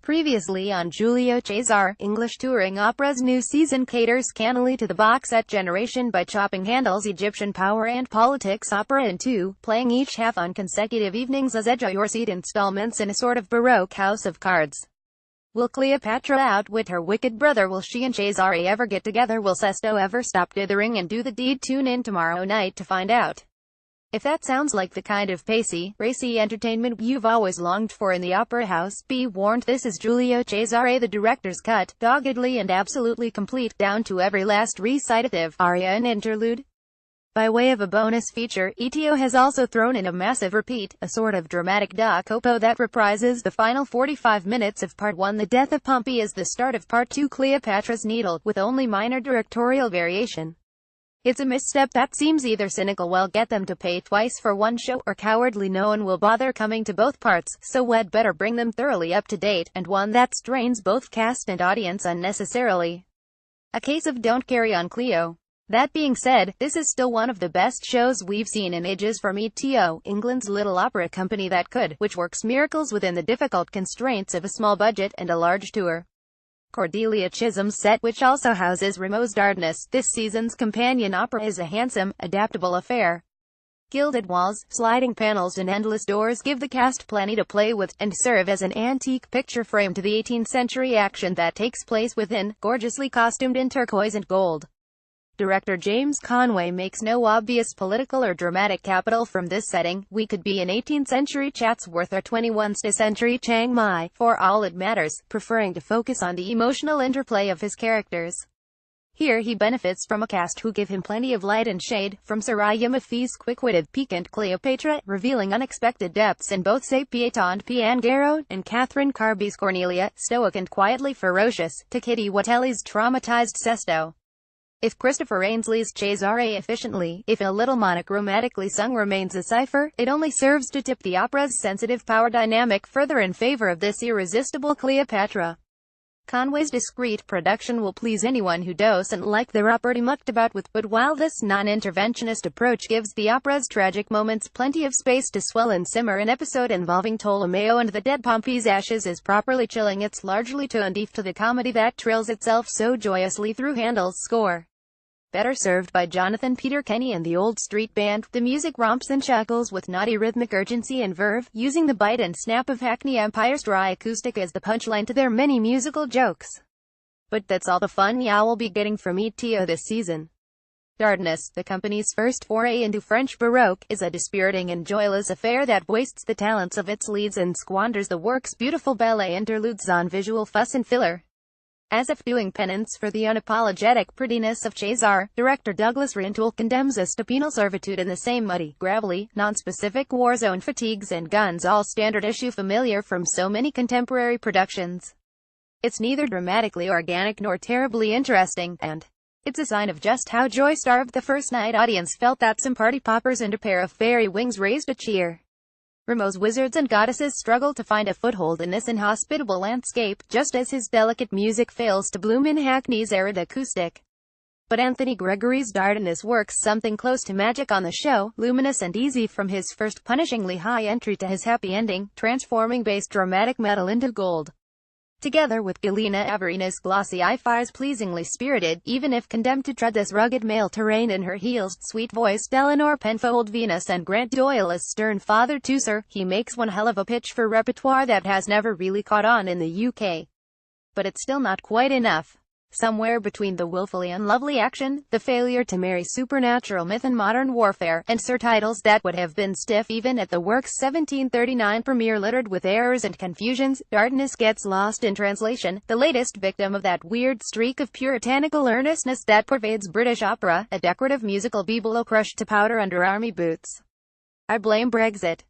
Previously on Giulio Cesare, English touring opera's new season caters cannily to the box set generation by chopping handles Egyptian power and politics opera in two, playing each half on consecutive evenings as edge-your-seat installments in a sort of Baroque house of cards. Will Cleopatra outwit her wicked brother? Will she and Cesare ever get together? Will Sesto ever stop dithering and do the deed? Tune in tomorrow night to find out. If that sounds like the kind of pacey, racy entertainment you've always longed for in the opera house, be warned, this is Giulio Cesare, the director's cut, doggedly and absolutely complete, down to every last recitative, aria and interlude. By way of a bonus feature, ETO has also thrown in a massive repeat, a sort of dramatic da capo that reprises the final 45 minutes of Part 1. The death of Pompey is the start of Part 2, Cleopatra's Needle, with only minor directorial variation. It's a misstep that seems either cynical, well, get them to pay twice for one show, or cowardly, no one will bother coming to both parts, so we'd better bring them thoroughly up to date, and one that strains both cast and audience unnecessarily. A case of don't carry on, Cleo. That being said, this is still one of the best shows we've seen in ages from ETO, England's little opera company that could, which works miracles within the difficult constraints of a small budget and a large tour. Cordelia Chisholm's set, which also houses Rameau's Dardanus, this season's companion opera, is a handsome, adaptable affair. Gilded walls, sliding panels and endless doors give the cast plenty to play with, and serve as an antique picture frame to the 18th century action that takes place within, gorgeously costumed in turquoise and gold. Director James Conway makes no obvious political or dramatic capital from this setting. We could be in 18th century Chatsworth or 21st century Chiang Mai, for all it matters, preferring to focus on the emotional interplay of his characters. Here he benefits from a cast who give him plenty of light and shade, from Soraya Mafi's quick-witted, piquant Cleopatra, revealing unexpected depths in both Sapieta and Piangaro, and Catherine Carby's Cornelia, stoic and quietly ferocious, to Kitty Watelli's traumatized Sesto. If Christopher Ainsley's Cesare efficiently, if a little monochromatically sung, remains a cipher, it only serves to tip the opera's sensitive power dynamic further in favor of this irresistible Cleopatra. Conway's discreet production will please anyone who doesn't like their opera mucked about with, but while this non-interventionist approach gives the opera's tragic moments plenty of space to swell and simmer, an episode involving Ptolomeo and the dead Pompey's ashes is properly chilling. It's largely tone deaf to the comedy that trills itself so joyously through Handel's score. Better served by Jonathan Peter Kenny and the Old Street Band, the music romps and chuckles with naughty rhythmic urgency and verve, using the bite and snap of Hackney Empire's dry acoustic as the punchline to their many musical jokes. But that's all the fun y'all be getting from ETO this season. Dardanus, the company's first foray into French Baroque, is a dispiriting and joyless affair that wastes the talents of its leads and squanders the work's beautiful ballet interludes on visual fuss and filler. As if doing penance for the unapologetic prettiness of Cesare, director Douglas Rintoul condemns us to penal servitude in the same muddy, gravelly, non-specific war zone, fatigues and guns, all standard issue familiar from so many contemporary productions. It's neither dramatically organic nor terribly interesting, and it's a sign of just how joy-starved the first night audience felt that some party poppers and a pair of fairy wings raised a cheer. Rameau's wizards and goddesses struggle to find a foothold in this inhospitable landscape, just as his delicate music fails to bloom in Hackney's arid acoustic. But Anthony Gregory's Dardanus works something close to magic on the show, luminous and easy from his first punishingly high entry to his happy ending, transforming bass dramatic metal into gold. Together with Galina Averina's glossy eyes pleasingly spirited, even if condemned to tread this rugged male terrain in her heels, sweet-voiced Eleanor Penfold Venus and Grant Doyle as stern Father Tooser, he makes one hell of a pitch for repertoire that has never really caught on in the UK. But it's still not quite enough. Somewhere between the willfully unlovely action, the failure to marry supernatural myth and modern warfare, and surtitles that would have been stiff even at the work's 1739 premiere littered with errors and confusions, Dardanus gets lost in translation, the latest victim of that weird streak of puritanical earnestness that pervades British opera, a decorative musical bibelot crushed to powder under army boots. I blame Brexit.